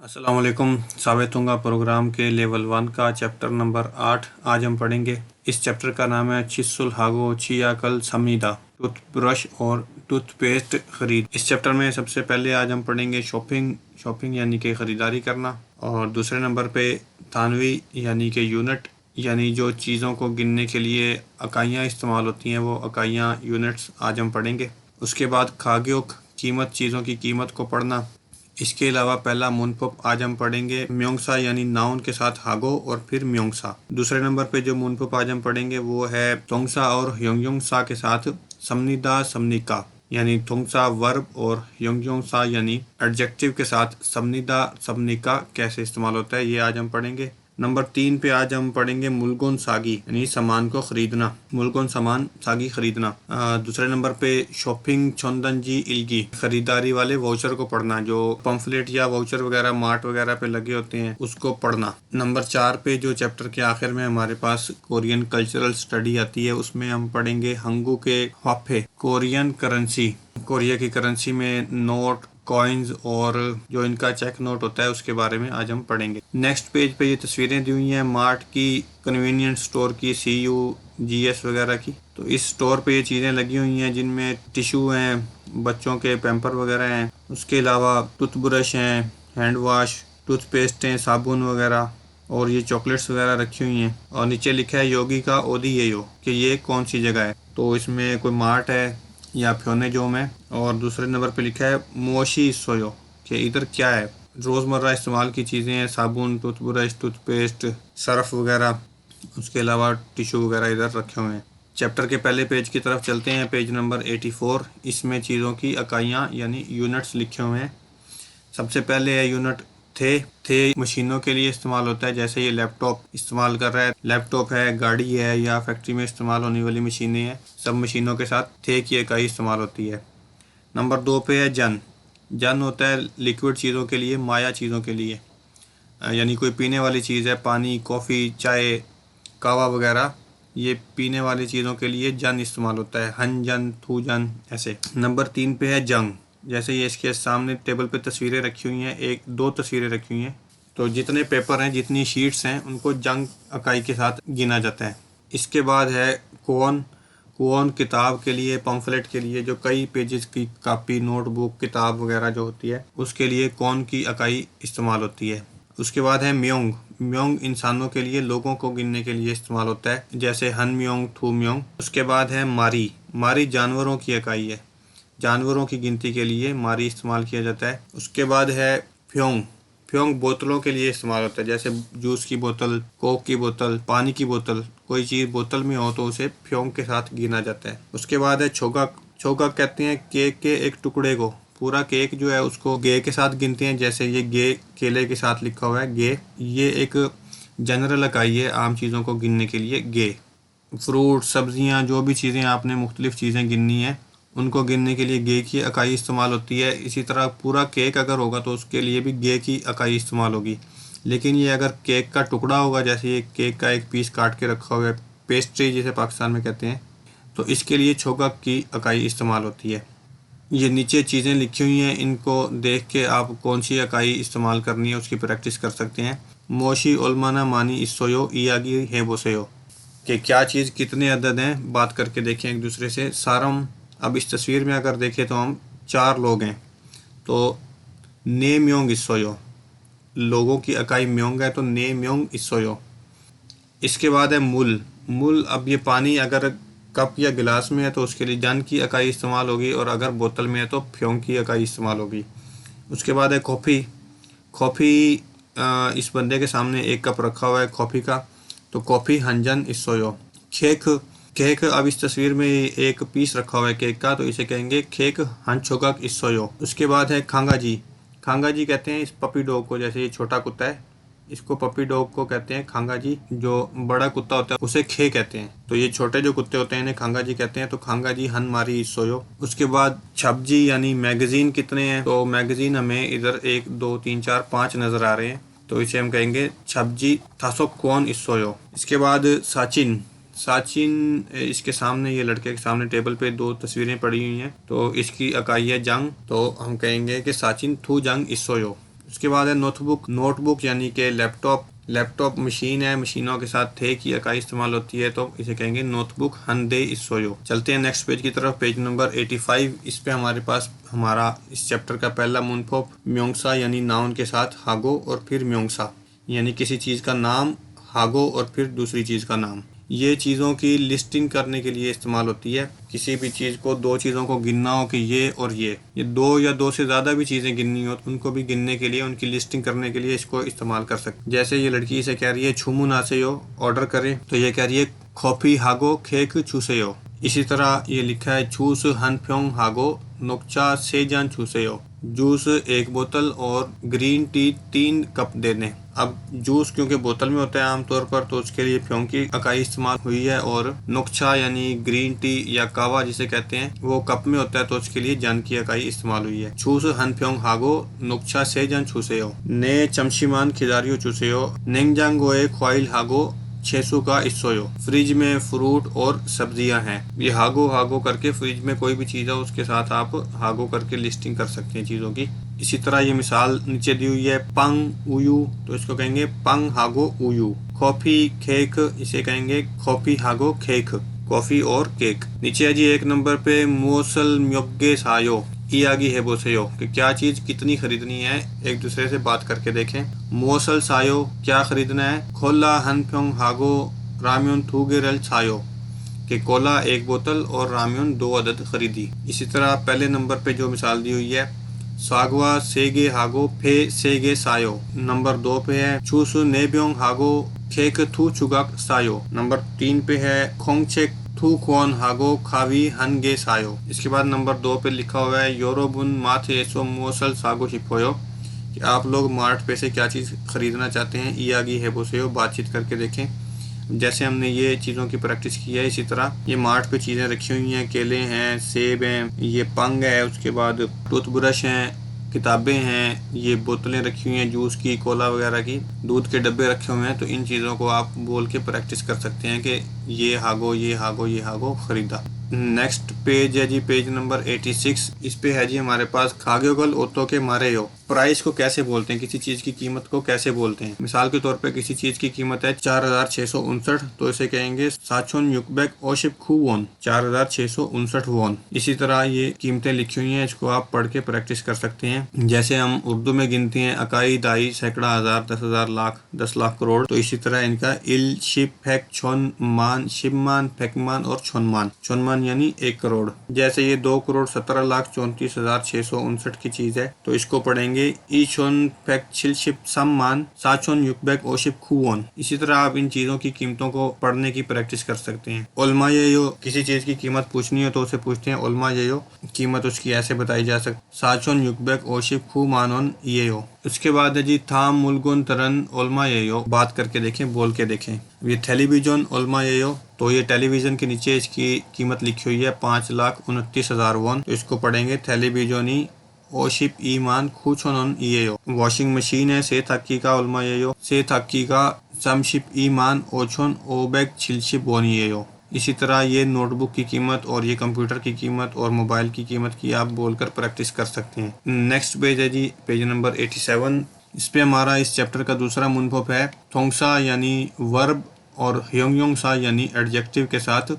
अस्सलाम वालेकुम। सावेतुंगा प्रोग्राम के लेवल 1 का चैप्टर नंबर 8 आज हम पढ़ेंगे। इस चैप्टर का नाम है चिस्सुल हागो चियाकल समीदा, टूथब्रश और टूथपेस्ट खरीद। इस चैप्टर में सबसे पहले आज हम पढ़ेंगे शॉपिंग यानी कि ख़रीदारी करना, और दूसरे नंबर पे थानवी यानी कि यूनिट, यानी जो चीज़ों को गिनने के लिए इकाइयाँ इस्तेमाल होती हैं वो इकाइयाँ यूनिट्स आज हम पढ़ेंगे। उसके बाद खाग्योक कीमत, चीज़ों की कीमत को पढ़ना। इसके अलावा पहला मुनपप आज हम पढ़ेंगे म्योंगसा यानी नाउन के साथ हागो और फिर म्योंगसा। दूसरे नंबर पे जो मुनपप आज हम पढ़ेंगे वो है तोंगसा और योंगयोंगसा के साथ समनिदा समनिका, यानी थोंगसा वर्ब और योंगयोंगसा यानी एडजेक्टिव के साथ समनिदा समनिका कैसे इस्तेमाल होता है, ये आज हम पढ़ेंगे। नंबर 3 पे आज हम पढ़ेंगे मुलगुन सागी यानी सामान को खरीदना, मुलगुन सामान सागी खरीदना। दूसरे नंबर पे शॉपिंग छोंदनजी इल्गी, खरीदारी वाले वाउचर को पढ़ना, जो पंफलेट या वाउचर वगैरह मार्ट वगैरह पे लगे होते हैं उसको पढ़ना। नंबर 4 पे जो चैप्टर के आखिर में हमारे पास कोरियन कल्चरल स्टडी आती है उसमें हम पढ़ेंगे हंगू के हवाफे, कोरियन करेंसी, कोरिया की करेंसी में नोट, कॉइन्स और जो इनका चेक नोट होता है उसके बारे में आज हम पढ़ेंगे। नेक्स्ट पेज पे ये तस्वीरें दी हुई हैं मार्ट की, कन्वीनियंस स्टोर की, CUGS वगैरह की। तो इस स्टोर पे ये चीज़ें लगी हुई हैं जिनमें टिश्यू हैं, बच्चों के पैम्पर वगैरह हैं, उसके अलावा टूथब्रश हैं, हैंड वाश, टूथपेस्ट हैं, साबुन वगैरह, और ये चॉकलेट्स वगैरह रखी हुई हैं। और नीचे लिखा है योगी का ओदी ये यो, कि ये कौन सी जगह है। तो इसमें कोई मार्ट है या फ्योने जो में। और दूसरे नंबर पे लिखा है मोशी सोयो, कि इधर क्या है। रोज़मर्रा इस्तेमाल की चीज़ें हैं, साबुन, टूथब्रश, टूथपेस्ट, सर्फ वगैरह, उसके अलावा टिश्यू वगैरह इधर रखे हुए हैं। चैप्टर के पहले पेज की तरफ चलते हैं, पेज नंबर 84। इसमें चीज़ों की इकाइयाँ यानी यूनिट्स लिखे हुए हैं। सबसे पहले है यूनिट थे मशीनों के लिए इस्तेमाल होता है, जैसे ये लैपटॉप इस्तेमाल कर रहा है, लैपटॉप है, गाड़ी है या फैक्ट्री में इस्तेमाल होने वाली मशीनें हैं, सब मशीनों के साथ थे की इकाई इस्तेमाल होती है। नंबर 2 पे है जन होता है लिक्विड चीज़ों के लिए, माया चीज़ों के लिए, यानी कोई पीने वाली चीज़ है, पानी, कॉफ़ी, चाय, कावा वगैरह, ये पीने वाली चीज़ों के लिए जन इस्तेमाल होता है, हन जन, थू जन ऐसे। नंबर 3 पे है जंग, जैसे ये इसके सामने टेबल पे तस्वीरें रखी हुई हैं, 1-2 तस्वीरें रखी हुई हैं, तो जितने पेपर हैं, जितनी शीट्स हैं, उनको जंग इकाई के साथ गिना जाता है। इसके बाद है कुओन किताब के लिए, पम्फलेट के लिए, जो कई पेजेस की कापी, नोटबुक, किताब वगैरह जो होती है उसके लिए कौन की इकाई इस्तेमाल होती है। उसके बाद है म्योंग इंसानों के लिए, लोगों को गिनने के लिए इस्तेमाल होता है, जैसे हन म्योंग, थू म्योंग। उसके बाद है मारी जानवरों की इकाई है, जानवरों की गिनती के लिए मारी इस्तेमाल किया जाता है। उसके बाद है फ्योंग बोतलों के लिए इस्तेमाल होता है, जैसे जूस की बोतल, कोक की बोतल, पानी की बोतल, कोई चीज़ बोतल में हो तो उसे फ्योंग के साथ गिना जाता है। उसके बाद है छोगक कहते हैं केक के एक टुकड़े को, पूरा केक जो है उसको गे के साथ गिनते हैं, जैसे ये गे केले के साथ लिखा हुआ है गे, ये एक जनरल इकाई है आम चीज़ों को गिनने के लिए गे। फ्रूट, सब्जियां, जो भी चीज़ें आपने मुख्तलिफ चीज़ें गिननी है उनको गिनने के लिए गे की इकाई इस्तेमाल होती है। इसी तरह पूरा केक अगर होगा तो उसके लिए भी गे की इकाई इस्तेमाल होगी। लेकिन ये अगर केक का टुकड़ा होगा, जैसे ये केक का एक पीस काट के रखा हुआ है, पेस्ट्री जिसे पाकिस्तान में कहते हैं, तो इसके लिए छोगक की इकाई इस्तेमाल होती है। ये नीचे चीज़ें लिखी हुई हैं, इनको देख के आप कौन सी इकाई इस्तेमाल करनी है उसकी प्रैक्टिस कर सकते हैं। मोशी ओलमाना मानी इसोयो इयागी हेबोसेयो, कि क्या चीज़ कितने अदद हैं, बात करके देखें एक दूसरे से। सारम, अब इस तस्वीर में अगर देखें तो हम 4 लोग हैं, तो ने म्योंग इसोयो, लोगों की इकाई म्योंग है तो ने म्योंग इसोयो। इसके बाद है मुल, अब ये पानी अगर कप या गिलास में है तो उसके लिए जन की इकाई इस्तेमाल होगी, और अगर बोतल में है तो फ्योंग की इकाई इस्तेमाल होगी। उसके बाद है कॉफ़ी, इस बंदे के सामने एक कप रखा हुआ है कॉफ़ी का, तो कॉफ़ी हंजन इसोयो। केक, अब इस तस्वीर में एक पीस रखा हुआ है केक का, तो इसे कहेंगे केक हंचोगक इसोयो। उसके बाद है खांगा जी कहते हैं इस पपी डॉग को, जैसे ये छोटा कुत्ता है इसको पपी डॉग को कहते हैं खांगा जी, जो बड़ा कुत्ता होता है उसे खे कहते हैं, तो ये छोटे जो कुत्ते होते हैं इन्हें खांगा जी कहते हैं, तो खांगा जी हन मारी इसोयो। उसके बाद छपजी यानी मैगजीन कितने हैं, तो मैगजीन हमें इधर 1 2 3 4 5 नजर आ रहे हैं, तो इसे हम कहेंगे छपजी थासो कौन इसोयो। इसके बाद साचिन, इसके सामने, ये लड़के के सामने टेबल पे 2 तस्वीरें पड़ी हुई हैं, तो इसकी इकाई है जंग, तो हम कहेंगे कि साचिन थू जंग इसोयो। उसके बाद है नोटबुक। नोटबुक यानी कि लैपटॉप। लैपटॉप मशीन है, मशीनों के साथ थे की इकाई इस्तेमाल होती है तो इसे कहेंगे नोटबुक हंदे इसोयो। चलते हैं नेक्स्ट पेज की तरफ, पेज नंबर 85। इस पे हमारे पास हमारा इस चैप्टर का पहला मुनफोप म्योंगसा यानी नाउन के साथ हागो और फिर म्योंगसा यानी किसी चीज़ का नाम, हागो और फिर दूसरी चीज़ का नाम। ये चीज़ों की लिस्टिंग करने के लिए इस्तेमाल होती है। किसी भी चीज़ को, दो चीज़ों को गिनना हो कि ये और ये दो या दो से ज़्यादा भी चीज़ें गिननी हो तो उनको भी गिनने के लिए, उनकी लिस्टिंग करने के लिए इसको इस्तेमाल कर सकते। जैसे ये लड़की इसे कह रही है छुमू नासेयो, ऑर्डर करें, तो ये कह रही है कॉफ़ी हागो खेक छूसेयो। इसी तरह ये लिखा है छूस हन फ्योंग हागो नोक्चा सेजान छूसेयो, जूस 1 बोतल और ग्रीन टी 3 कप देने। अब जूस क्योंकि बोतल में होता है आमतौर पर तो उसके लिए फ्योंग की इकाई इस्तेमाल हुई है, और नोक्चा यानी ग्रीन टी या कावा जिसे कहते हैं वो कप में होता है तो उसके लिए जन की इकाई इस्तेमाल हुई है। छूस हन फ्योंग हागो नोक्चा से जन छूसेयो, ने चमशीमान खिदारियो चूसेयो, नेंगजांगोए ख्वाइल हागो 600 का इसोयो। फ्रिज में फ्रूट और सब्जियां हैं। ये हागो हागो करके फ्रिज में कोई भी चीज़ है उसके साथ आप हागो करके लिस्टिंग कर सकते हैं चीज़ों की। इसी तरह ये मिसाल नीचे दी हुई है पंग उयू, तो इसको कहेंगे पंग हागो उयू। कॉफी केक, इसे कहेंगे कॉफी हागो केक, कॉफी और केक। नीचे है जी 1 नंबर पे मोसल म्योगे सायो इयागी है बोसेयो, कि क्या चीज कितनी खरीदनी है, एक दूसरे से बात करके देखें। मोसल सायो क्या खरीदना है, खोला हनफ्योंग हागो राम्योन थूगेरल सायो, कि कोला 1 बोतल और राम्योन 2 अदद खरीदी। इसी तरह पहले नंबर पे जो मिसाल दी हुई है सागवा सेगे हागो फे सेगे सायो, नंबर 2 पे है चूसु नेब्योंग हागो खेक थू चुगाक सायो, नंबर 3 पे है खोंगचेक थू क्वान हागो खावी हनगे सायो। इसके बाद नंबर 2 पे लिखा हुआ है योरोबुन माथे एसो मोसल सागो हिपोयो, कि आप लोग मार्ट पे से क्या चीज़ खरीदना चाहते हैं, इयागी है बोसेयो, बातचीत करके देखें। जैसे हमने ये चीज़ों की प्रैक्टिस की है इसी तरह ये मार्ट पे चीज़ें रखी हुई हैं, केले हैं, सेब हैं, ये पंग है, उसके बाद टूथब्रश हैं, किताबें हैं, ये बोतलें रखी हुई हैं जूस की, कोला वगैरह की, दूध के डब्बे रखे हुए हैं। तो इन चीज़ों को आप बोल के प्रैक्टिस कर सकते हैं कि ये हागो ये हागो ये हागो खरीदा। नेक्स्ट पेज है जी पेज नंबर 86। इस पे है जी हमारे पास खाग्योगल ओतो के मारे हो। प्राइस को कैसे बोलते हैं, किसी चीज़ की कीमत को कैसे बोलते हैं। मिसाल के तौर पे किसी चीज़ की कीमत है 4659, तो इसे कहेंगे साचोन युकबैक ओशिप खू वोन, 4659 वोन। इसी तरह ये कीमतें लिखी हुई हैं, इसको आप पढ़ के प्रैक्टिस कर सकते हैं। जैसे हम उर्दू में गिनते हैं अकाई, दाई, सैकड़ा, हजार, 10,000, लाख, 10 लाख, करोड़, तो इसी तरह इनका इल, शिप, फैक, छोन, मान, शिबमान, फैकमान और छोनमान। छोनमान यानी 1 करोड़। जैसे ये 2,17,34,659 की चीज़ है तो इसको पढ़ेंगे ईशोन फैक छिलशिप सम्मान साचोन युकबैक ओशिप खूवन। इसी तरह आप इन चीज़ों की कीमतों को पढ़ने की प्रैक्टिस कर सकते हैं। ओल्मा यो, किसी चीज़ की कीमत पूछनी हो तो उसे पूछते हैं ओल्मा यो, कीमत उसकी ऐसे बताई जा सकती, साचोन युकबैक ओशिप खू मानोन ये हो। उसके बाद है जी थाम मुलगुन तरन ओल्मा यो, बात करके देखें, बोल के देखें। ये टेलीविजन ओल्मा यो, तो ये टेलीविजन के नीचे इसकी कीमत लिखी हुई है 5,29,000 वोन, तो इसको पढ़ेंगे टेलीविजनी ओशिप ईमान खूचोन ये हो। वॉशिंग मशीन है से थक्की का ओल्मा ये हो, से थक्की का समशिप ईमान ओछोन ओबैक छिलशिप वन ये हो। इसी तरह ये नोटबुक की कीमत और ये कंप्यूटर की कीमत और मोबाइल की कीमत की आप बोलकर प्रैक्टिस कर सकते हैं। नेक्स्ट पेज है जी पेज नंबर 87। इस पे हमारा इस चैप्टर का दूसरा मुनफोप है थोंगसा यानी वर्ब और ह्योंगयोंगसा यानी एडजेक्टिव के साथ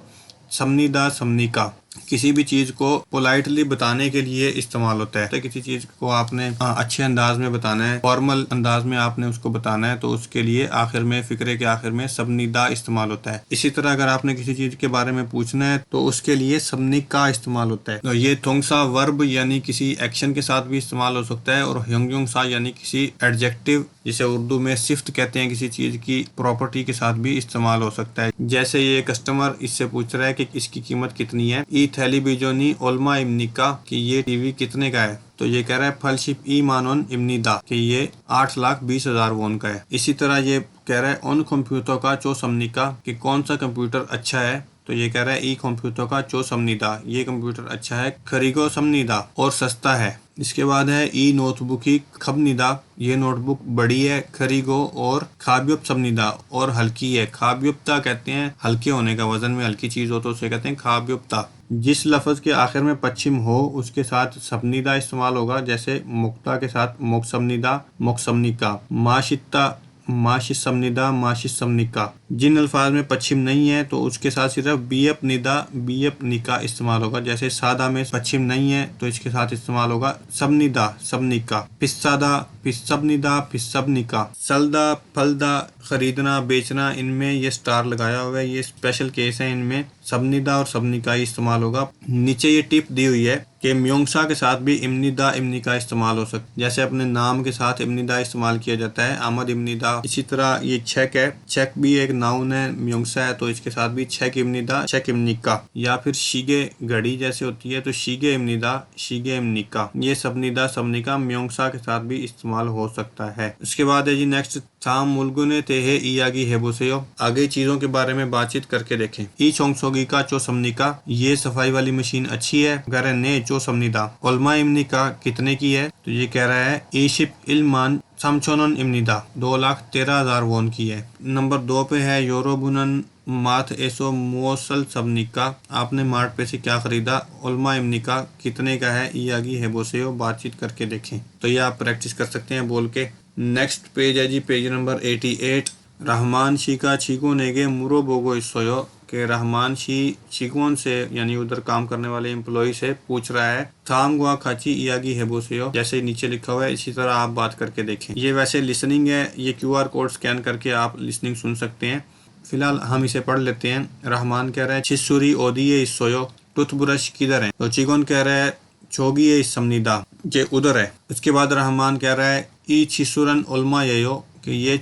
समनीदा समनीका। किसी भी चीज़ को पोलाइटली बताने के लिए इस्तेमाल होता है। तो किसी चीज़ को आपने अच्छे अंदाज में बताना है, फॉर्मल अंदाज में आपने उसको बताना है, तो उसके लिए आखिर में फिक्रे के आखिर में सबनीदा इस्तेमाल होता है। इसी तरह अगर आपने किसी चीज़ के बारे में पूछना है तो उसके लिए सबनीका इस्तेमाल होता है। तो ये थोंगसा वर्ब यानी किसी एक्शन के साथ भी इस्तेमाल हो सकता है, और ह्योंगयोंगसा यानी किसी एडजेक्टिव जिसे उर्दू में सिफ्त कहते हैं किसी चीज़ की प्रॉपर्टी के साथ भी इस्तेमाल हो सकता है। जैसे ये कस्टमर इससे पूछ रहा है कि इसकी कीमत कितनी है, ई टेलीविजनी ओल्मा इमनिका, कि ये टीवी कितने का है, तो ये कह रहा है फलशिप ई मानोन इमनीदा, कि ये 8,20,000 वोन का है। इसी तरह ये कह रहा है उन कंप्यूटर का चो समनिका, कि कौन सा कंप्यूटर अच्छा है, तो ये कह रहा है ई कंप्यूटर का चो समनीदा, ये कंप्यूटर अच्छा है, खरीगो समनीदा और सस्ता है। इसके बाद है ई नोटबुक ही खबनीदा, ये नोटबुक बड़ी है, खरीगो और खाब्युप समनीदा और हल्की है। खाब्युप्ता कहते हैं हल्के होने का, वजन में हल्की चीज हो तो उसे कहते हैं खाब्युप्ता। जिस लफ्ज के आखिर में पश्चिम हो उसके साथ समनीदा इस्तेमाल होगा, जैसे मुक्ता के साथ मोक्समनीदा, मोक्समनिका, माशित्ता, माशिस समनिदा, माशिस समनिका। जिन अल्फाज में पश्चिम नहीं है तो उसके साथ सिर्फ बीएप निदा, बीएप निका इस्तेमाल होगा। जैसे सादा में पश्चिम नहीं है तो इसके साथ इस्तेमाल होगा सबनिदा, सबनिका। पिस्सादा, पिस्सबनिदा, पिस्सबनिका। सलदा, फलदा, खरीदना, बेचना, इनमें ये स्टार लगाया हुआ है, ये स्पेशल केस है, इनमें सबनिदा और सबनिका ही इस्तेमाल होगा। नीचे ये टिप दी हुई है कि म्योंगसा के साथ भी इम्निदा, इम्निका इस्तेमाल हो सकता है। जैसे अपने नाम के साथ इम्निदा इस्तेमाल किया जाता है, अहमद इम्निदा। इसी तरह ये छेक है, छेक भी एक नाउन है, म्योंगसा है, तो इसके साथ भी छेक इम्निदा, छेक इम्निका। या फिर शीगे घड़ी जैसे होती है तो शीगे इम्निदा, शीगे इम्निका। ये सबनिदा, सबनिका म्योंगसा के साथ भी इस्तेमाल हो सकता है। उसके बाद है जी नेक्स्ट, थाम मुल्गुने तेहे इयागी हेबोसेयो। आगे चीजों के बारे में बातचीत करके देखें। ई चोंगसोगी का चो समनिका, ये सफाई वाली मशीन अच्छी है। अगर ने चो समनिदा। ओल्मा इम्निका कितने की है, तो ये कह रहा है ईशिप इल्मान समचोनन इम्निदा, 2,13,000 वोन की है। नंबर 2 पे है योरोबुनन माथ एसो मोसल सबनिका, आपने मार्ट पे से क्या खरीदा। ओल्मा इम्निका कितने का है, इयागी हेबोसेयो, बातचीत करके देखें। तो ये आप प्रैक्टिस कर सकते हैं बोल के। नेक्स्ट पेज है जी पेज नंबर 88। रहमान शी का छीको नेगे मुरो बोगो इसोयो, के रहमान शी चिकवन से यानी उधर काम करने वाले एम्प्लॉय से पूछ रहा है थाम गुआ खाची इयागी हेबोसेयो, जैसे नीचे लिखा हुआ है इसी तरह आप बात करके देखें। ये वैसे लिसनिंग है, ये क्यूआर कोड स्कैन करके आप लिसनिंग सुन सकते हैं। फिलहाल हम इसे पढ़ लेते हैं। रहमान कह रहा है छिसुरी ओदिये इसोयो, टूथब्रश किधर है, तो चिकन कह रहा है छोगी ये समनीदा, ये उधर है। उसके बाद रहमान कह रहा है ई छिसुरन ओल्मा यो, कि ये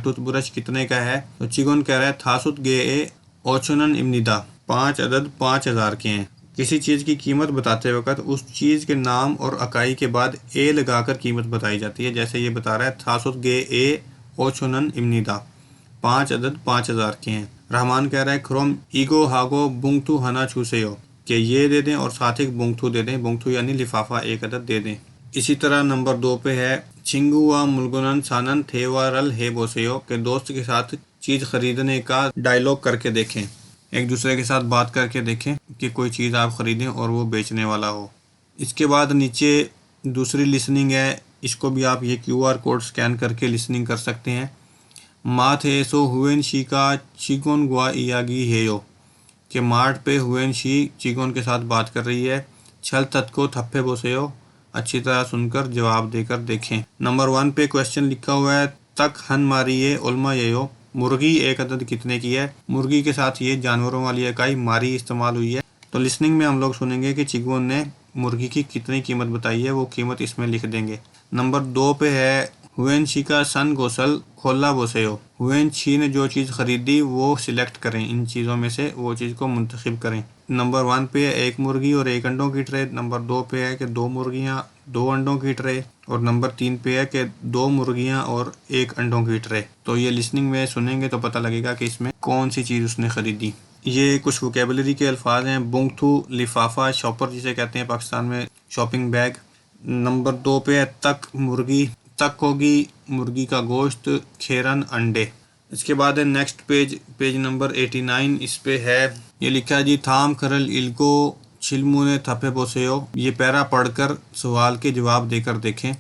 टूथब्रश कितने का है, तो चिकन कह रहा है थासुत गे ए ओचुनन इम्निदा, 5 अदद 5,000 के हैं। किसी चीज़ की कीमत बताते वक्त उस चीज़ के नाम और इकाई के बाद ए लगाकर कीमत बताई जाती है। जैसे ये बता रहा है थासुत गे ए ओचुनन इम्निदा, 5 अदद 5,000 के हैं। रहमान कह रहा है क्रोम ईगो हागो बुंगथू हना छूसेयो, कि ये दे दें और साथ ही बुंगथू दे दें, बुंगथू यानी लिफाफा 1 अदद दे दें। इसी तरह नंबर 2 पे है छिंगुआ मुलगुनन सानन थेवारल हे बोसेयो, के दोस्त के साथ चीज़ खरीदने का डायलॉग करके देखें। एक दूसरे के साथ बात करके देखें कि कोई चीज़ आप खरीदें और वो बेचने वाला हो। इसके बाद नीचे दूसरी लिसनिंग है, इसको भी आप ये क्यूआर कोड स्कैन करके लिसनिंग कर सकते हैं। माथ एसो हुएन शी का चिगोन गुआ इयागी हेयो, के मार्ट पे हुएन शी चिगोन के साथ बात कर रही है। छल तत् को थप्पे बोसेयो, अच्छी तरह सुनकर जवाब देकर देखें। नंबर 1 पे क्वेश्चन लिखा हुआ है तक हन मारिए ओल्मा यो, मुर्गी 1 अदद कितने की है। मुर्गी के साथ ये जानवरों वाली इकाई मारी इस्तेमाल हुई है। तो लिसनिंग में हम लोग सुनेंगे कि चिगोन ने मुर्गी की कितनी कीमत बताई है, वो कीमत इसमें लिख देंगे। नंबर 2 पे है हुएन शी का सन गोसल खोला बोसेयो, हुएन शी ने जो चीज़ खरीदी वो सिलेक्ट करें, इन चीज़ों में से वो चीज़ को मुंतखब करें। नंबर 1 पे है 1 मुर्गी और 1 अंडों की ट्रे। नंबर 2 पे है कि 2 मुर्गियां 2 अंडों की ट्रे। और नंबर 3 पे है कि 2 मुर्गियां और 1 अंडों की ट्रे। तो ये लिसनिंग में सुनेंगे तो पता लगेगा कि इसमें कौन सी चीज़ उसने खरीदी। ये कुछ वोकेबलरी के अल्फाज हैं। बुंगथू लिफाफा, शॉपर जिसे कहते हैं पाकिस्तान में, शॉपिंग बैग। नंबर 2 पे है तक मुर्गी, तक होगी मुर्गी का गोश्त, खेरन अंडे। इसके बाद है नेक्स्ट पेज, पेज नंबर 89। इस पे है ये लिखा है जी थाम करल इल्को छिलमुने थपे बोसेयो। ये पैरा पढ़कर सवाल के जवाब देकर देखें।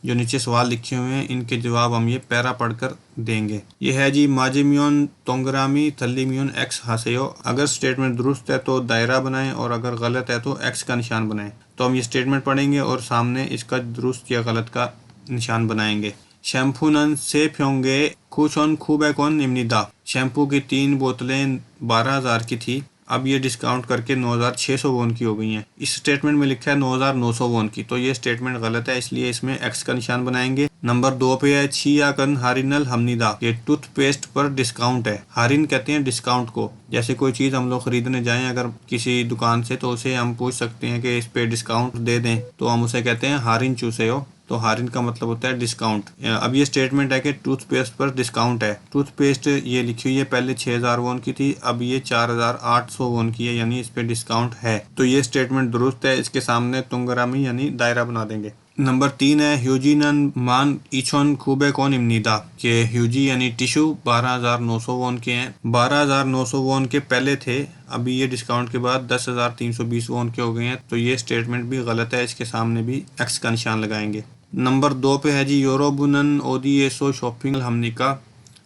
जो नीचे सवाल लिखे हुए हैं इनके जवाब हम ये पैरा पढ़कर देंगे। ये है जी माजिमियन तोंगरामी थल्लीमियन एक्स हासेयो। अगर स्टेटमेंट दुरुस्त है तो दायरा बनाएं और अगर गलत है तो एक्स का निशान बनाएं। तो हम ये स्टेटमेंट पढ़ेंगे और सामने इसका दुरुस्त या गलत का निशान बनाएंगे। शैम्पू नन से फ्योंगे खुशोन खूब है कौन निम्निदा। शैम्पू की 3 बोतलें 12,000 की थी, अब ये डिस्काउंट करके 9,600 वोन की हो गई हैं। इस स्टेटमेंट में लिखा है 9,900 वोन की, तो ये स्टेटमेंट गलत है, इसलिए इसमें एक्स का निशान बनाएंगे। नंबर 2 पे है छिया कन हारिनल हमनिदा, ये टूथपेस्ट पर डिस्काउंट है। हारिन कहते हैं डिस्काउंट को। जैसे कोई चीज़ हम लोग खरीदने जाएं अगर किसी दुकान से, तो उसे हम पूछ सकते हैं कि इस पे डिस्काउंट दे दें, तो हम उसे कहते हैं हारिन चूसे हो। तो हारिन का मतलब होता है डिस्काउंट। अब ये स्टेटमेंट है कि टूथपेस्ट पर डिस्काउंट है। टूथपेस्ट ये लिखी हुई है पहले 6000 वॉन की थी, अब ये 4800 वॉन की है, यानी इस पे डिस्काउंट है। तो ये स्टेटमेंट दुरुस्त है। इसके सामने तुंगरामी यानी दायरा बना देंगे। नंबर 3 है ह्यूजीनन मान इचोन खूबे कौन इमनीदा के ह्यूजी यानी टिश्यू 12900 वॉन के हैं। 12900 वॉन के पहले थे, अभी ये डिस्काउंट के बाद 10320 वॉन के हो गए हैं। तो ये स्टेटमेंट भी गलत है, इसके सामने भी एक्स का निशान लगाएंगे। नंबर 2 पे है जी योरोबुनन ओदी एसो शॉपिंग हमनी का।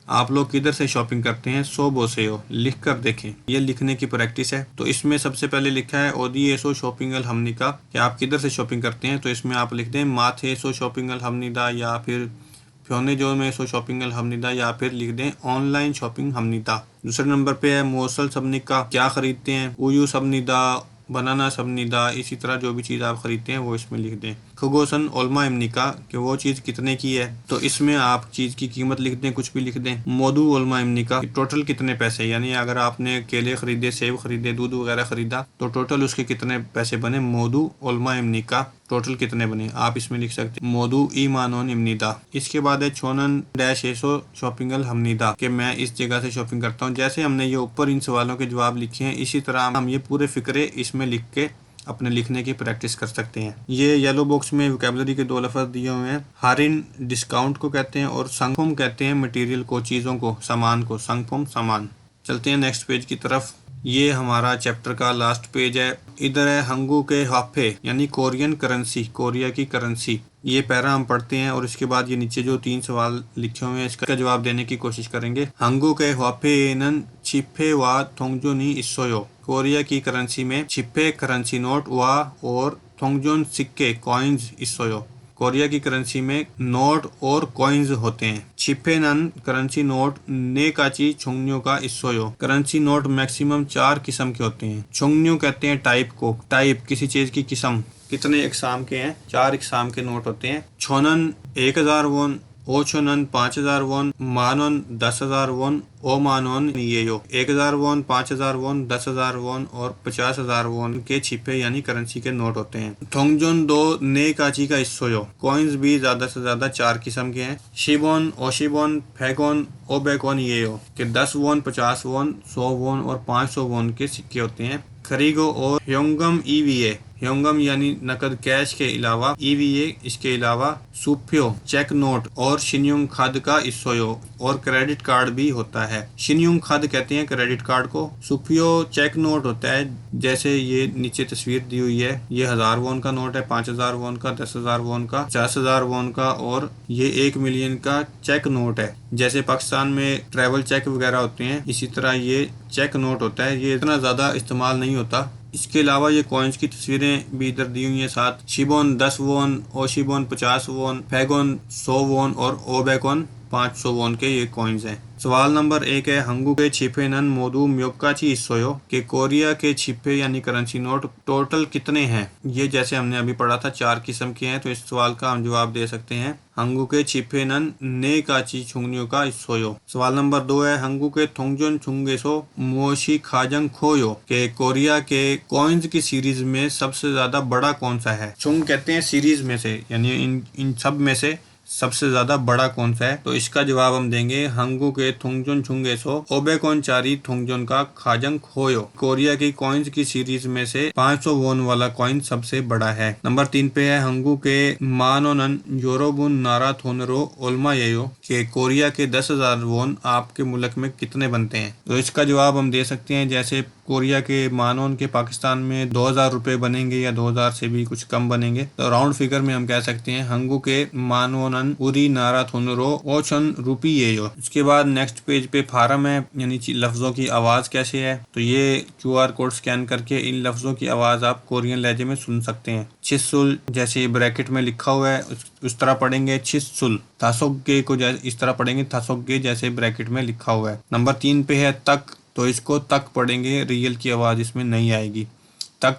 आप लोग किधर से शॉपिंग करते हैं? सो बोसे हो, लिख कर देखें। ये लिखने की प्रैक्टिस है। तो इसमें सबसे पहले लिखा है ओदी एसो शॉपिंगल हमनी का, कि आप किधर से शॉपिंग करते हैं। तो इसमें आप लिख दें माथे सो शॉपिंगल हमनीदा, या फिर फ्योने जो में सो शॉपिंगल हमनीदा, या फिर लिख दें ऑनलाइन शॉपिंग हमनीदा। दूसरे नंबर पे है मोसल सबनी का, क्या खरीदते हैं? उयू सबनीदा, बनाना सबनीदा। इसी तरह जो भी चीज़ आप खरीदते हैं वो इसमें लिख दें। खगोसन ओल्मा इमनी का, कि वो चीज़ कितने की है। तो इसमें आप चीज़ की कीमत लिख दें, कुछ भी लिख दें। मोदू ओल्मा इमनी का, टोटल कितने पैसे, यानी अगर आपने केले खरीदे, सेब खरीदे, दूध वगैरह खरीदा, तो टोटल उसके कितने पैसे बने। मोदू ओल्मा इमनी का टोटल कितने बने, आप इसमें लिख सकते हैं मोदू ई मानोन इमनीदा। इसके बाद है छोनन डैश एसो शॉपिंगल हमनीदा, कि मैं इस जगह से शॉपिंग करता हूँ। जैसे हमने ये ऊपर इन सवालों के जवाब लिखे हैं, इसी तरह हम ये पूरे फिक्रे इसमें लिख के अपने लिखने की प्रैक्टिस कर सकते हैं। ये येलो बॉक्स में वोकैबुलरी के 2 लफ्ज़ दिए हुए हैं। हारिन डिस्काउंट को कहते हैं, और संगफम कहते हैं मटेरियल को, चीज़ों को, सामान को। संगफम सामान। चलते हैं नेक्स्ट पेज की तरफ। ये हमारा चैप्टर का लास्ट पेज है। इधर है हंगू के हाफे यानी कोरियन करेंसी, कोरिया की करेंसी। ये पैरा हम पढ़ते हैं और इसके बाद ये नीचे जो 3 सवाल लिखे हुए हैं इसका जवाब देने की कोशिश करेंगे। हंगू के हाफे नन छिपे वा थोंगजो नी इसोयो। कोरिया की करेंसी में छिपे करेंसी नोट वा और थोंगजोन सिक्के कॉइन्स इसोयो। कोरिया की करेंसी में नोट और कॉइन्स होते हैं। छिपे नन करेंसी नोट ने काची छुंगन्यो का इसोयो। करेंसी नोट मैक्सिमम 4 किस्म के होते हैं। छुंगन्यो कहते हैं टाइप को, टाइप किसी चीज की किस्म। कितने इकसाम के हैं? 4 इकसाम के नोट होते हैं। छोनन 1000 वोन, ओ छोनन 5000 वोन, मानोन 10,000 वोन, ओ मानोन ये यो 1000 वोन, 5000 वोन, 10,000 वोन और 50,000 वोन के छिपे यानी करेंसी के नोट होते हैं। थोंगजोन 2 ने काची का इस्सोयो। कॉइन्स भी ज्यादा से ज्यादा 4 किस्म के हैं। शिबोन, ओशिबोन, फैगोन, ओबेकोन ये यो के 10 वोन, 50 वोन, 100 वोन और 500 वोन के सिक्के होते हैं। खरीगो और ह्योंगम ईवीए, ह्योंगम यानी नकद कैश के अलावा, ईवीए इसके अलावा सुप्यो चेक नोट और शिन्युंग खाद का इस्सोयो और क्रेडिट कार्ड भी होता है। शिन्युंग खाद कहते हैं क्रेडिट कार्ड को। सुप्यो चेक नोट होता है, जैसे ये नीचे तस्वीर दी हुई है। ये 1000 वोन का नोट है, 5000 वोन का, 10,000 वोन का, 50,000 वोन का और ये 1 मिलियन का चेक नोट है। जैसे पाकिस्तान में ट्रैवल चेक वगैरह होते हैं, इसी तरह ये चेक नोट होता है। ये इतना ज्यादा इस्तेमाल नहीं होता। इसके अलावा ये कॉइन्स की तस्वीरें भी इधर दी हुई हैं साथ। शिबोन 10 वोन, ओशिबोन 50 वोन, फैगोन 100 वोन और ओबेकोन 500 वोन के ये कॉइन्स हैं। सवाल नंबर 1 है हंगू के छिपे नन मोदू म्योकाची इस्सोयो के कोरिया के छिपे यानी करेंसी नोट टोटल कितने हैं। ये जैसे हमने अभी पढ़ा था 4 किस्म के हैं, तो इस सवाल का हम जवाब दे सकते हैं हंगू के छिपे नन ने काची छुंगन्यो का इस्सोयो। सवाल नंबर 2 है हंगू के थोंगजोन छुंगेसो मोशी खाजंग खोयो के कोरिया के कॉइन्स की सीरीज में सबसे ज्यादा बड़ा कौन सा है। छुंग कहते हैं सीरीज में से, यानी इन सब में से सबसे ज्यादा बड़ा कौन सा है। तो इसका जवाब हम देंगे हंगू के थोंगजोन छुंगेसो ओबेकोन चारी थोंगजोन का खाजंग खोयो। कोरिया की कॉइन्स की सीरीज में से 500 वोन वाला कॉइन सबसे बड़ा है। नंबर 3 पे है हंगू के मानोनन योरोबुन नारा थोनरो ओल्मा येयो के कोरिया के 10,000 वोन आपके मुल्क में कितने बनते हैं। तो इसका जवाब हम दे सकते हैं जैसे कोरिया के मानोन के पाकिस्तान में 2000 रुपए बनेंगे या 2000 से भी कुछ कम बनेंगे। तो राउंड फिगर में हम कह सकते हैं हंगू के मानोनन उरी नारा थोनरो ओशन रुपी येयो। इसके बाद नेक्स्ट पेज पे फार्म है, यानी लफ्जों की आवाज कैसे है। तो ये QR कोड स्कैन करके इन लफ्जों की आवाज आप कोरियन लहजे में सुन सकते हैं। छिसुल जैसे ब्रैकेट में लिखा हुआ है उस तरह पढ़ेंगे छिसुल। थासोगे को इस तरह पढ़ेंगे थासोगे जैसे ब्रैकेट में लिखा हुआ है। नंबर 3 पे है तक, तो इसको तक पढ़ेंगे, रियल की आवाज इसमें नहीं आएगी। तक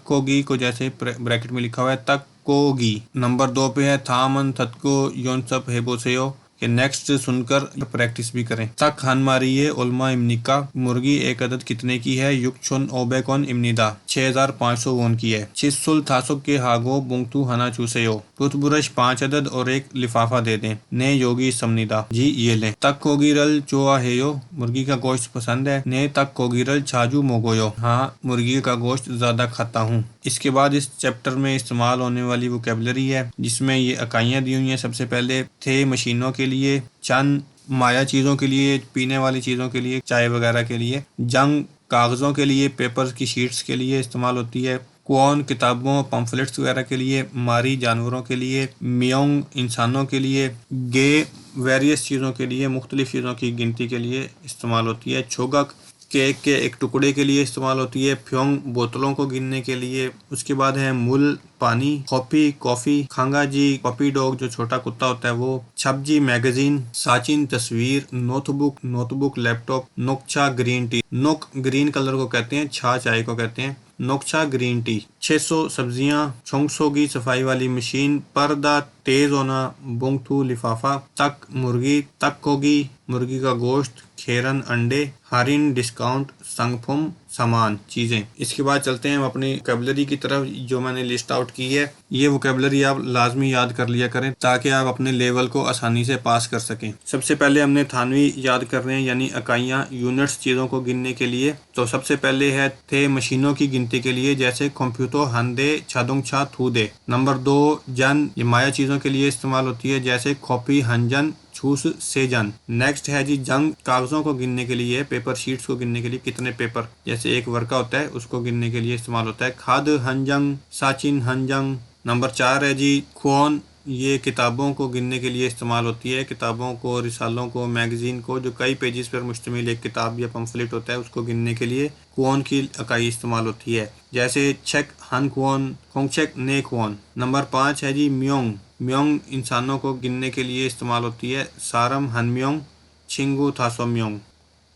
कोगी को जैसे ब्रैकेट में लिखा हुआ है तक कोगी। नंबर 2 पे है थामन थतको योनसप हेबोसेयो कि नेक्स्ट सुनकर प्रैक्टिस भी करें। तक खान मारिए ओल्मा इमनिका, मुर्गी एक अदद कितने की है? युक्चुन ओबेकॉन इमनिदा, 6500 वोन की है। चिस्सुल थासुक के हागो बुंगतू हना चूसेयो, टूथब्रश 5 अदद और एक लिफाफा दे दें। ने योगी समनिदा, जी ये लें। तक कोगिरल चोआ हेयो, मुर्गी का गोश्त पसंद है। ने तक कोगिरल छाजू मोगोयो, हाँ मुर्गी का गोश्त ज्यादा खाता हूँ। इसके बाद इस चैप्टर में इस्तेमाल होने वाली वोकैबुलरी है जिसमें ये इकाइयाँ दी हुई हैं। सबसे पहले थे मशीनों के लिए, चंद माया चीज़ों के लिए, पीने वाली चीज़ों के लिए, चाय वगैरह के लिए, जंग कागज़ों के लिए, पेपर्स की शीट्स के लिए इस्तेमाल होती है। क्वान किताबों पम्फलेट्स वगैरह के लिए, मारी जानवरों के लिए, मियोंग इंसानों के लिए, गे वेरियस चीज़ों के लिए, मुख्तलिफ चीज़ों की गिनती के लिए इस्तेमाल होती है। छोगक केक के एक टुकड़े के लिए इस्तेमाल होती है। फ्योंग बोतलों को गिनने के लिए। उसके बाद है मुल पानी, कॉफी कॉफी, खांगाजी कॉपी डॉग जो छोटा कुत्ता होता है वो, छपजी मैगजीन, साचिन तस्वीर, नोटबुक लैपटॉप, नोकछा ग्रीन टी, नोक ग्रीन कलर को कहते हैं, छा चाय को कहते हैं, नोकछा ग्रीन टी। 600 सब्जियां, छोंगसोगी सफाई वाली मशीन, पर्दा तेज होना, बुंगथू लिफाफा, तक मुर्गी, तक कोगी मुर्गी का गोश्त, खेरन अंडे, हारिन डिस्काउंट, संगफुम सामान चीजें। इसके बाद चलते हैं हम अपनी वोकैबुलरी की तरफ जो मैंने लिस्ट आउट की है। ये वोकैबुलरी आप लाजमी याद कर लिया करें ताकि आप अपने लेवल को आसानी से पास कर सकें। सबसे पहले हमने थानवी याद कर रहे हैं यानी इकाइयाँ, यूनिट्स चीज़ों को गिनने के लिए। तो सबसे पहले है थे मशीनों की गिनती के लिए जैसे कंप्यूटर हंदे छादुंग छा थू दे। नंबर 2 जन, ये माया चीज़ों के लिए इस्तेमाल होती है जैसे कॉपी हंजन छूस से जन। नेक्स्ट है जी जंग, कागजों को गिनने के लिए, पेपर शीट्स को गिनने के लिए, कितने पेपर जैसे एक वर्का होता है उसको गिनने के लिए इस्तेमाल होता है। खाद हंजंग, साचिन हंजंग। नंबर 4 है जी क्वान, ये किताबों को गिनने के लिए इस्तेमाल होती है। किताबों को, रिसालों को, मैगजीन को, जो कई पेजेस पर मुश्तमिल एक किताब या पम्फलेट होता है उसको गिनने के लिए क्वान की इकाई इस्तेमाल होती है जैसे चेक हन क्वान, खोंगचेक ने क्वान। नंबर 5 है जी म्योंग, म्योंग इंसानों को गिनने के लिए इस्तेमाल होती है, सारम हनम्योंग, छिंगू थासोम्योंग।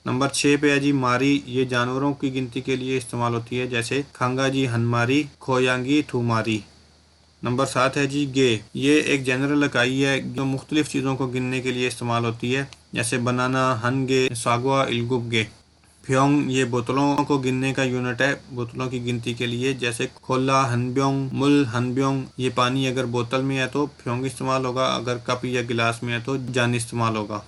नंबर 6 पे है जी मारी, ये जानवरों की गिनती के लिए इस्तेमाल होती है जैसे खंगाजी हनमारी, खोयांगी थूमारी। नंबर 7 है जी गे, ये एक जनरल इकाई है जो मुख्तलिफ चीज़ों को गिनने के लिए इस्तेमाल होती है जैसे बनाना हनगे, सागवा इल्गुब गे। फ्योंग, ये बोतलों को गिनने का यूनिट है बोतलों की गिनती के लिए जैसे खोला हनब्योंग, मुल हनब्योंग। ये पानी अगर बोतल में है तो फ्योंग इस्तेमाल होगा, अगर कप या गिलास में है तो जन इस्तेमाल होगा।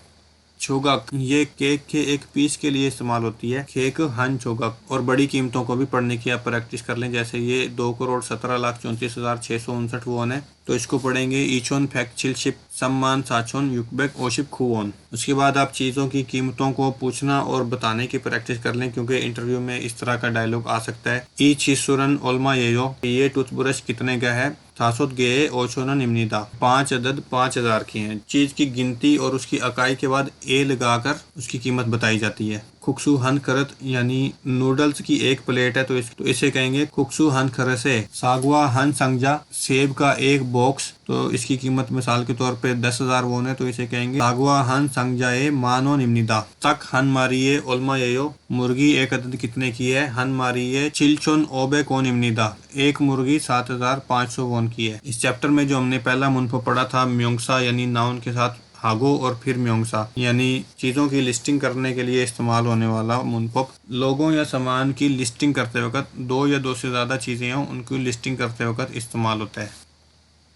छोगक, ये केक के एक पीस के लिए इस्तेमाल होती है, केक हन छोगक। और बड़ी कीमतों को भी पढ़ने की आप प्रैक्टिस कर लें जैसे ये 2,17,34,659 वोन है तो इसको पढ़ेंगे ईचोन फैक्चिलशिप सम्मान साचोन युकबेक ओशिप खुवोन। उसके बाद आप चीज़ों की कीमतों को पूछना और बताने की प्रैक्टिस कर लें क्योंकि इंटरव्यू में इस तरह का डायलॉग आ सकता है। ई चिसुरन ओल्मा ये टूथब्रश कितने का है? थासुत गे ओचोना निम्निदा, 5 अदद 5000 की हैं। चीज की गिनती और उसकी इकाई के बाद ए लगाकर उसकी कीमत बताई जाती है। कुक्सू हन खरत यानी नूडल्स की एक प्लेट है तो इसे कहेंगे कुक्सू हन खरसे। सागवा हन संगजा, सेब का एक बॉक्स तो इसकी कीमत मिसाल के तौर पे 10,000 वोन है तो इसे कहेंगे सागवा हन संगजाए मानो निम्निदा। तक हन मारिए ओल्मा येयो, मुर्गी एक अदद कितने की है? हन मारिए चिलचोन ओबे को निम्निदा, एक मुर्गी 7,500 वोन की है। इस चैप्टर में जो हमने पहला मुनफो पढ़ा था म्योंगसा यानी नाउन के साथ हागो और फिर म्योंगसा यानी चीज़ों की लिस्टिंग करने के लिए इस्तेमाल होने वाला मुनफप, लोगों या सामान की लिस्टिंग करते वक्त 2 या 2 से ज़्यादा चीज़ें हों उनकी लिस्टिंग करते वक्त इस्तेमाल होता है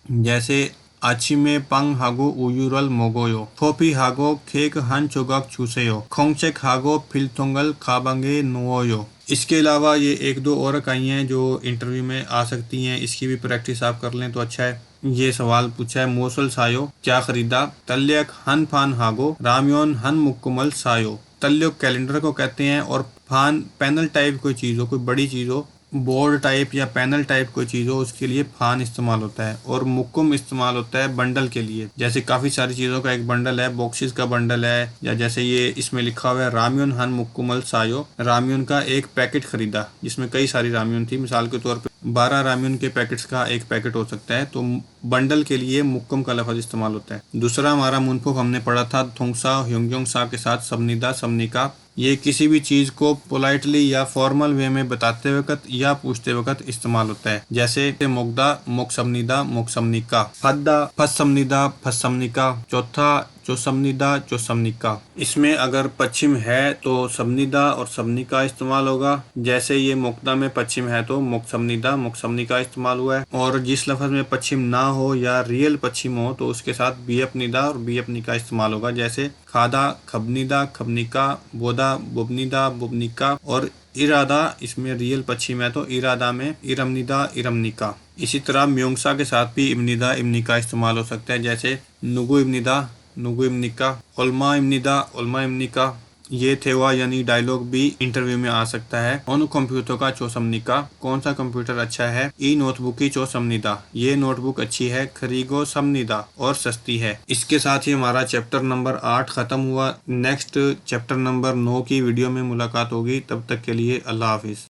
जैसे आचिमे पंग हागो उयुरल मोगोयो, फोपी हागो खेक हन चोगाक चूसेयो, खोंगचेक हागो फिलथोंगल खाबंगे नुओयो। इसके अलावा ये 1-2 और इकाइयाँ हैं जो इंटरव्यू में आ सकती हैं, इसकी भी प्रैक्टिस आप कर लें तो अच्छा है। ये सवाल पूछा है मोसल सायो क्या खरीदा? तल्यक हन फान हागो, रामयोन हन मुक्कुमल सायो। तल्यक कैलेंडर को कहते हैं और फान पैनल टाइप कोई चीज़ हो, कोई बड़ी चीज़ हो, बोर्ड टाइप या पैनल टाइप कोई चीज़ हो उसके लिए फान इस्तेमाल होता है। और मुक्कुम इस्तेमाल होता है बंडल के लिए, जैसे काफ़ी सारी चीज़ों का एक बंडल है, बॉक्सेस का बंडल है, या जैसे ये इसमें लिखा हुआ है रामयुन हन मुक्कुमल सायो, रामयुन का एक पैकेट खरीदा जिसमें कई सारी रामयुन थी, मिसाल के तौर पर 12 रामयुन के पैकेट्स का एक पैकेट हो सकता है तो बंडल के लिए मुक्कम का लफ्ज़ इस्तेमाल होता है। दूसरा हमारा मुनफुक हमने पढ़ा था थोंगसा ह्योंगयोंग सा के साथ सबनिदा सबनिका, ये किसी भी चीज़ को पोलाइटली या फॉर्मल वे में बताते वक्त या पूछते वक्त इस्तेमाल होता है जैसे मोगदा मोक्समनिदा मोक्समनिका, फद्दा फसमनिदा फसमनिका। चौथा चोसमनिदा चोसमनिका। इसमें अगर पश्चिम है तो समनिदा और समनिका इस्तेमाल होगा। जैसे ये मुक्ता में पश्चिम है तो मुक्समनिदा मुक्समनिका इस्तेमाल हुआ है। और जिस लफ्ज में पश्चिम ना हो या रियल पश्चिम हो तो उसके साथ बीयपनिदा और बीयपनिका इस्तेमाल होगा। जैसे खादा खबनिदा खबनिका, बोदा बुबनिदा बुबनिका और इरादा इसमें रियल पश्चिम है तो इरादा में इरमनिदा इरमनिका। इसी तरह म्योंगसा के साथ भी इमनिदा इमनिका इस्तेमाल हो सकता है। जैसे नुगु इमनिदा नुगु इमनिका, ओल्मा इमनिदा ओल्मा इमनिका। ये थेवा यानी डायलॉग भी इंटरव्यू में आ सकता है। कौन कंप्यूटर का चोसमनिका, कौन सा कंप्यूटर अच्छा है? ई नोटबुक की चोसमनिदा, ये नोटबुक अच्छी है। खरीगो समनिदा और सस्ती है। इसके साथ ही हमारा चैप्टर नंबर 8 खत्म हुआ। नेक्स्ट चैप्टर नंबर 9 की वीडियो में मुलाकात होगी। तब तक के लिए अल्लाह हाफिज।